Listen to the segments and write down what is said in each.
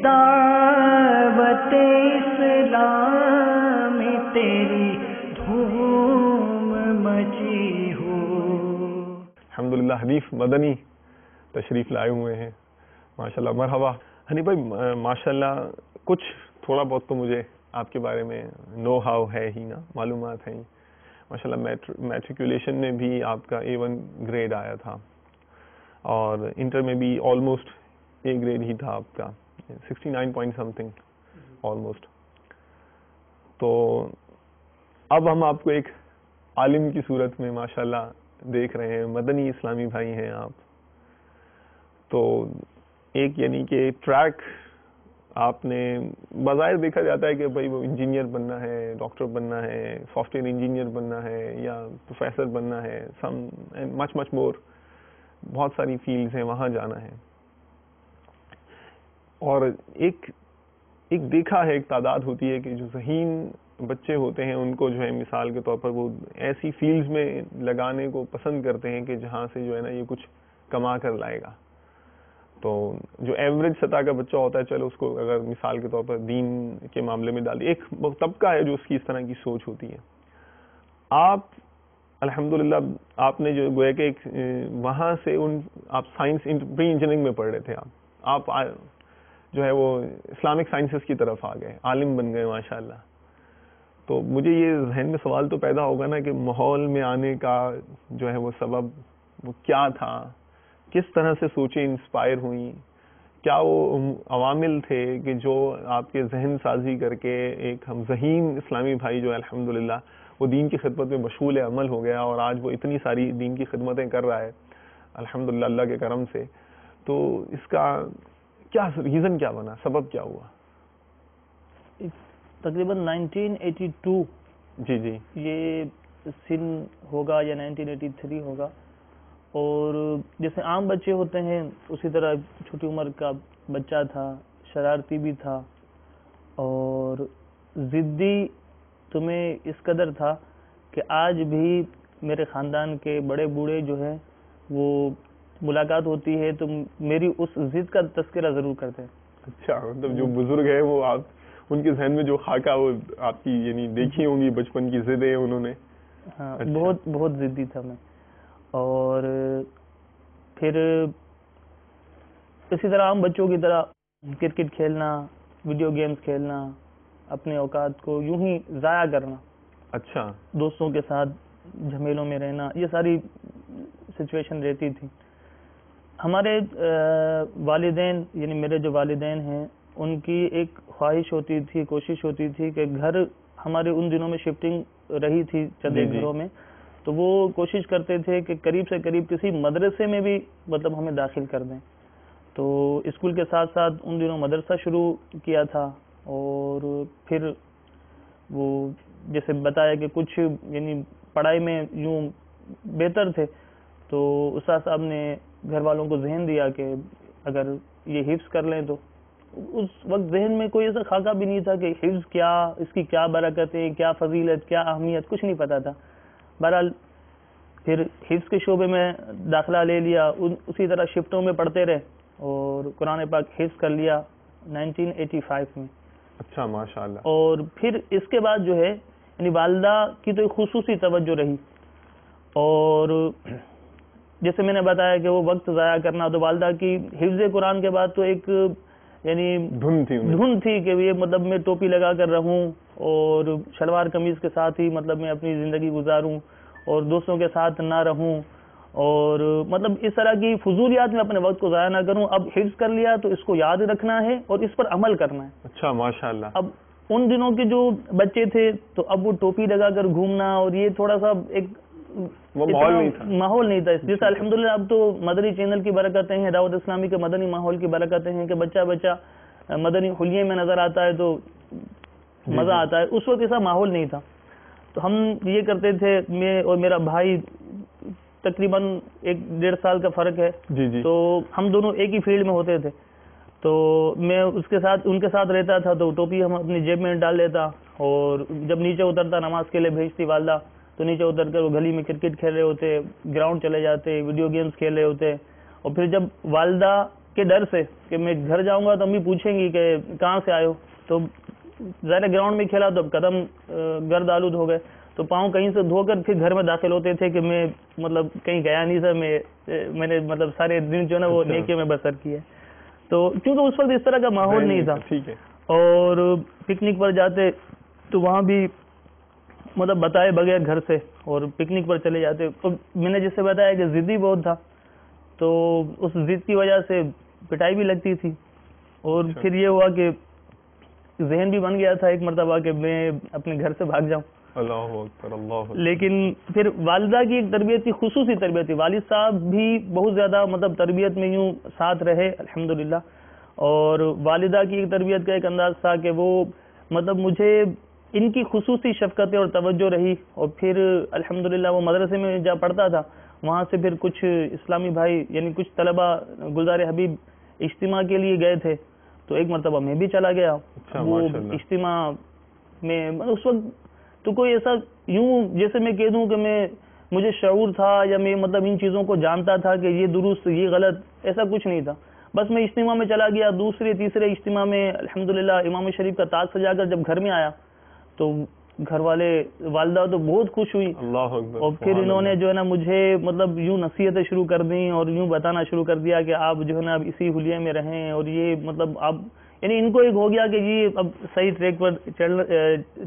دعوت اسلام تیری دھوم مچی ہو. الحمدللہ حنیف مدنی تشریف لائے ہوئے ہیں. ماشاءاللہ مرحبا حنیف بھائی. ماشاءاللہ کچھ تھوڑا بہت تو مجھے آپ کے بارے میں نو ہاؤ ہے ہی نا، معلومات ہیں. ماشاءاللہ میٹریکولیشن میں بھی آپ کا A1 گریڈ آیا تھا اور انٹر میں بھی آلموسٹ A گریڈ ہی تھا آپ کا، 69 پوائنٹ سم تھنگ آلموسٹ. تو اب ہم آپ کو ایک عالم کی صورت میں ماشاءاللہ دیکھ رہے ہیں. مدنی اسلامی بھائی ہیں آپ. تو ایک یعنی کہ ٹریک آپ نے بظاہر دیکھا جاتا ہے کہ بھائی وہ انجینئر بننا ہے، ڈاکٹر بننا ہے، سافٹ ویئر انجینئر بننا ہے یا پروفیسر بننا ہے، سم مچ مور، بہت ساری فیلڈز ہیں وہاں جانا ہے. اور ایک دیکھا ہے، ایک تعداد ہوتی ہے کہ جو ذہین بچے ہوتے ہیں ان کو جو ہے مثال کے طور پر وہ ایسی فیلڈز میں لگانے کو پسند کرتے ہیں کہ جہاں سے جو ہے نا یہ کچھ کما کر لائے گا. تو جو ایوریج سطح کا بچہ ہوتا ہے، چلو اس کو اگر مثال کے طور پر دین کے معاملے میں ڈال دیا، ایک طبقہ ہے جو اس کی اس طرح کی سوچ ہوتی ہے. آپ الحمدللہ آپ نے جو گویا کہ ایک وہاں سے آپ سائنس پری انجینئرنگ میں پڑھ رہے تھے، آپ جو ہے وہ اسلامک سائنسز کی طرف آ گئے، عالم بن گئے ماشاءاللہ. تو مجھے یہ ذہن میں سوال تو پیدا ہوگا نا کہ ماحول میں آنے کا جو ہے وہ سبب وہ کیا تھا، کس طرح سے سوچیں انسپائر ہوئیں، کیا وہ عوامل تھے کہ جو آپ کے ذہن سازی کر کے ایک ہم ذہین اسلامی بھائی جو ہے الحمدللہ وہ دین کی خدمت میں مشغول عمل ہو گیا اور آج وہ اتنی ساری دین کی خدمتیں کر رہا ہے الحمدللہ اللہ کے کرم سے. تو اس کا کیا ریزن کیا بنا، سبب کیا ہوا؟ تقریباً 1982 جی یہ سن ہوگا یا 1983 ہوگا. اور جیسے عام بچے ہوتے ہیں اسی طرح چھوٹی عمر کا بچہ تھا، شرارتی بھی تھا اور ضدی تمہیں اس قدر تھا کہ آج بھی میرے خاندان کے بڑے بوڑھے جو ہیں وہ ملاقات ہوتی ہے تو میری اس ضد کا تذکرہ ضرور کرتے ہیں. اچھا، مطلب جو بزرگ ہیں وہ آپ ان کے ذہن میں جو خاکہ وہ آپ کی یعنی دیکھی ہوں گی بچپن کی ضدیں انہوں نے. ہاں بہت ضدی تھا میں. اور پھر اسی طرح عام بچوں کی طرح کرکٹ کھیلنا، ویڈیو گیمز کھیلنا، اپنے اوقات کو یوں ہی ضائع کرنا. اچھا. دوستوں کے ساتھ جھمیلوں میں رہنا، یہ ساری سچویشن رہتی تھی. ہمارے والدین یعنی میرے جو والدین ہیں ان کی ایک خواہش ہوتی تھی، کوشش ہوتی تھی کہ گھر ہمارے ان دنوں میں شفٹنگ رہی تھی چند ایک گھروں میں، تو وہ کوشش کرتے تھے کہ قریب سے قریب کسی مدرسے میں بھی مطلب ہمیں داخل کر دیں. تو اسکول کے ساتھ ساتھ ان دنوں مدرسہ شروع کیا تھا اور پھر وہ جیسے بتایا کہ کچھ یعنی پڑھائی میں یوں بہتر تھے تو استاد صاحب نے گھر والوں کو ذہن دیا کہ اگر یہ حفظ کر لیں تو. اس وقت ذہن میں کوئی ایسا خاکہ بھی نہیں تھا کہ حفظ کیا، اس کی کیا برکتیں، کیا فضیلت، کیا اہمیت، کچھ نہیں پتا تھا. بہرحال پھر حفظ کے شعبے میں داخلہ لے لیا، اسی طرح شفٹوں میں پڑھتے رہے اور قرآن پاک حفظ کر لیا 1985 میں. اچھا ماشاءاللہ. اور پھر اس کے بعد جو ہے یعنی والدہ کی تو ایک خصوصی توجہ رہی اور جیسے میں نے بتایا کہ وہ وقت ضائع کرنا، تو والدہ کی حفظ قرآن کے بعد تو ایک یعنی دھن تھی کہ یہ مطلب میں ٹوپی لگا کر رہوں اور شلوار قمیض کے ساتھ ہی مطلب میں اپنی زندگی گزاروں اور دوستوں کے ساتھ نہ رہوں اور مطلب اس طرح کی فضولیات میں اپنے وقت کو ضائع نہ کروں. اب حفظ کر لیا تو اس کو یاد رکھنا ہے اور اس پر عمل کرنا ہے. اچھا ماشاءاللہ. اب ان دنوں کے جو بچے تھے تو اب وہ ٹوپی لگا کر گھومنا اور یہ تھوڑا سا ایک ماحول نہیں تھا. جیسے الحمدللہ اب تو مدنی چینل کی برکتیں ہیں، دعوت اسلامی کے مدنی ماحول کی برکتیں ہیں کہ بچہ مدنی حلیے میں نظر آتا ہے تو مزہ آتا ہے. اس وقت ایسا ماحول نہیں تھا. تو ہم یہ کرتے تھے، میں اور میرا بھائی تقریباً 1-1.5 سال کا فرق ہے، تو ہم دونوں ایک ہی فیلڈ میں ہوتے تھے. تو میں ان کے ساتھ رہتا تھا تو ٹوپی ہم اپنی جیب میں ڈال لیتا اور جب نیچے اترتا نماز کے لیے بھیجتی والدہ تو نیچے اتر کر وہ گلی میں کرکٹ کھیل رہے ہوتے، گراؤنڈ چلے جاتے، ویڈیو گیمز کھیل رہے ہوتے. اور پھر جب والدہ کے ڈر سے کہ میں گھر جاؤں گا تو امی پوچھیں گی کہ کہاں سے آئے ہو. تو ظاہر گراؤنڈ میں کھیلا تو قدم گرد آلود ہو گئے, تو پاؤں کہیں سے دھو کر پھر گھر میں داخل ہوتے تھے کہ میں مطلب کہیں گیا نہیں تھا, میں نے مطلب سارے دن جو ہے نا وہ نیکیوں میں بسر کیے. تو کیونکہ اس وقت اس طرح کا ماحول نہیں تھا. ٹھیک ہے. اور پکنک پر جاتے تو وہاں بھی مطلب بتائے بغیر گھر سے اور پکنک پر چلے جاتے. تو میں نے جس سے بتایا کہ ضدی بہت تھا, تو اس ضد کی وجہ سے پٹائی بھی لگتی تھی. اور پھر یہ ہوا کہ ذہن بھی بن گیا تھا ایک مرتبہ کہ میں اپنے گھر سے بھاگ جاؤں. اللہ اکبر, اللہ اکبر. لیکن پھر والدہ کی ایک تربیت تھی, خصوصی تربیت تھی. والد صاحب بھی بہت زیادہ مطلب تربیت میں یوں ساتھ رہے الحمدللہ. اور والدہ کی ایک تربیت کا ایک انداز تھا کہ وہ مطلب مجھے ان کی خصوصی شفقتیں اور توجہ رہی. اور پھر الحمدللہ وہ مدرسے میں جا پڑھتا تھا, وہاں سے پھر کچھ اسلامی بھائی یعنی کچھ طلبہ گلزار حبیب اجتماع کے لیے گئے تھے, تو ایک مرتبہ میں بھی چلا گیا. وہ اجتماع میں اس وقت تو کوئی ایسا یوں جیسے میں کہہ دوں کہ مجھے شعور تھا یا میں مطلب ان چیزوں کو جانتا تھا کہ یہ درست یہ غلط, ایسا کچھ نہیں تھا. بس میں اجتماع میں چلا گیا. دوسرے تیسرے اجتماع میں الحمدللہ امام شریف کا تاج سجا کر جب گھر میں آیا تو گھر والے والدہ تو بہت خوش ہوئی. اللہ اکبر. اور پھر انہوں نے جو ہے نا مجھے مطلب یوں نصیحتیں شروع کر دیں اور یوں بتانا شروع کر دیا کہ آپ جو ہے نا اب اسی حلیے میں رہیں, اور یہ مطلب آپ یعنی ان کو ایک ہو گیا کہ یہ اب صحیح ٹریک پر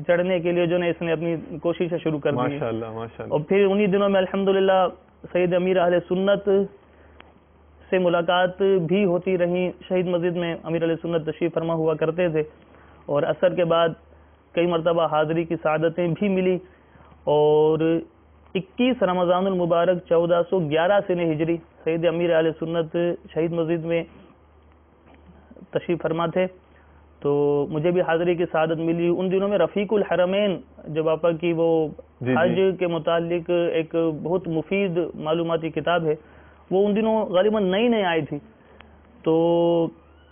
چڑھنے کے لیے جو ہے اس نے اپنی کوششیں شروع کر دی. ماشاءاللہ ماشاءاللہ. اور پھر انہی دنوں میں الحمدللہ سید امیر اہل سنت سے ملاقات بھی ہوتی رہی. شہید مسجد میں امیر اہل سنت تشریف فرما ہوا کرتے تھے, اور عصر کے بعد کئی مرتبہ حاضری کی سعادتیں بھی ملی. اور 21 رمضان المبارک 1411 سن ہجری سید امیر اہل سنت شہید مسجد میں تشریف فرما تھے, تو مجھے بھی حاضری کی سعادت ملی. ان دنوں میں رفیق الحرمین جو باپا کی وہ حج کے متعلق ایک بہت مفید معلوماتی کتاب ہے, وہ ان دنوں غالباً نئی آئی تھی, تو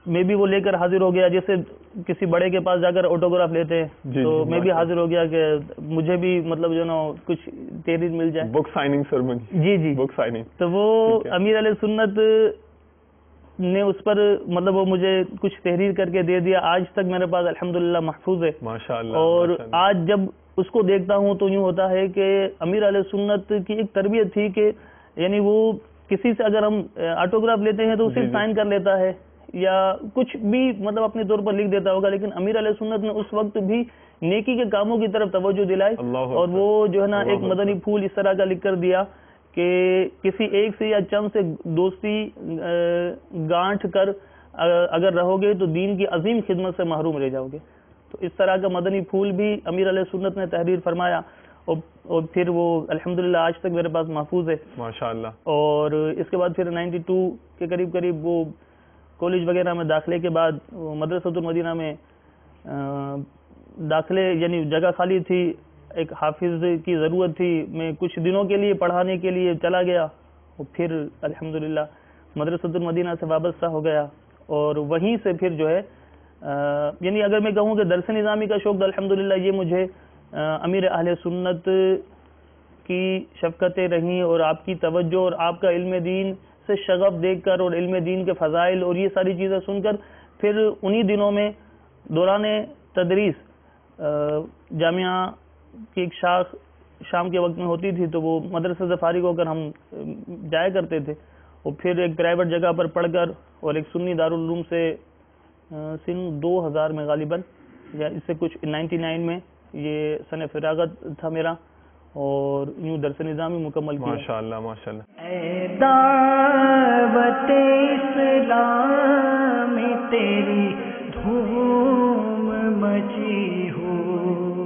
میں بھی وہ لے کر حاضر ہو گیا. جیسے کسی بڑے کے پاس جا کر آٹوگراف لیتے ہیں, تو میں بھی حاضر ہو گیا کہ مجھے بھی مطلب جو نا کچھ تحریر مل جائے. بک سائننگ سرمنی. جی بک سائننگ. تو وہ امیر علیہ سنت نے اس پر مطلب وہ مجھے کچھ تحریر کر کے دے دیا. آج تک میرے پاس الحمدللہ محفوظ ہے ماشاءاللہ. اور آج جب اس کو دیکھتا ہوں تو یوں ہوتا ہے کہ امیر علیہ سنت کی ایک تربیت تھی کہ یعنی وہ کسی سے اگر ہم آٹوگراف لیتے ہیں تو صرف سائن کر لیتا ہے یا کچھ بھی مطلب اپنے طور پر لکھ دیتا ہوگا, لیکن امیر علیہ سنت نے اس وقت بھی نیکی کے کاموں کی طرف توجہ دلائی. اور وہ جو ہے نا ایک مدنی پھول اس طرح کا لکھ کر دیا کہ کسی ایک سے یا چند سے دوستی گانٹھ کر اگر رہو گے تو دین کی عظیم خدمت سے محروم رہ جاؤ گے. تو اس طرح کا مدنی پھول بھی امیر علیہ سنت نے تحریر فرمایا, اور پھر وہ الحمدللہ آج تک میرے پاس محفوظ ہے ماشاءاللہ. اور اس کے بعد پھر 92 کے قریب وہ کالج وغیرہ میں داخلے کے بعد مدرسۃ المدینہ میں داخلے یعنی جگہ خالی تھی, ایک حافظ کی ضرورت تھی, میں کچھ دنوں کے لیے پڑھانے کے لیے چلا گیا, اور پھر الحمدللہ مدرسۃ المدینہ سے وابستہ ہو گیا. اور وہیں سے پھر جو ہے یعنی اگر میں کہوں کہ درس نظامی کا شوق الحمدللہ یہ مجھے امیر اہل سنت کی شفقتیں رہیں اور آپ کی توجہ اور آپ کا علم دین سے شغف دیکھ کر اور علم دین کے فضائل اور یہ ساری چیزیں سن کر پھر انہی دنوں میں دوران تدریس جامعہ کی ایک شاخ شام کے وقت میں ہوتی تھی, تو وہ مدرسے سے فارغ ہو کر ہم جایا کرتے تھے, اور پھر ایک پرائیویٹ جگہ پر پڑھ کر اور ایک سنی دارالعلوم سے سن 2000 میں غالباً یا اس سے کچھ 99 میں یہ سن فراغت تھا میرا, اور یوں درس نظامی مکمل کیا. ماشاءاللہ ماشاءاللہ. اے دعوت اسلام تیری دھوم مچی ہو,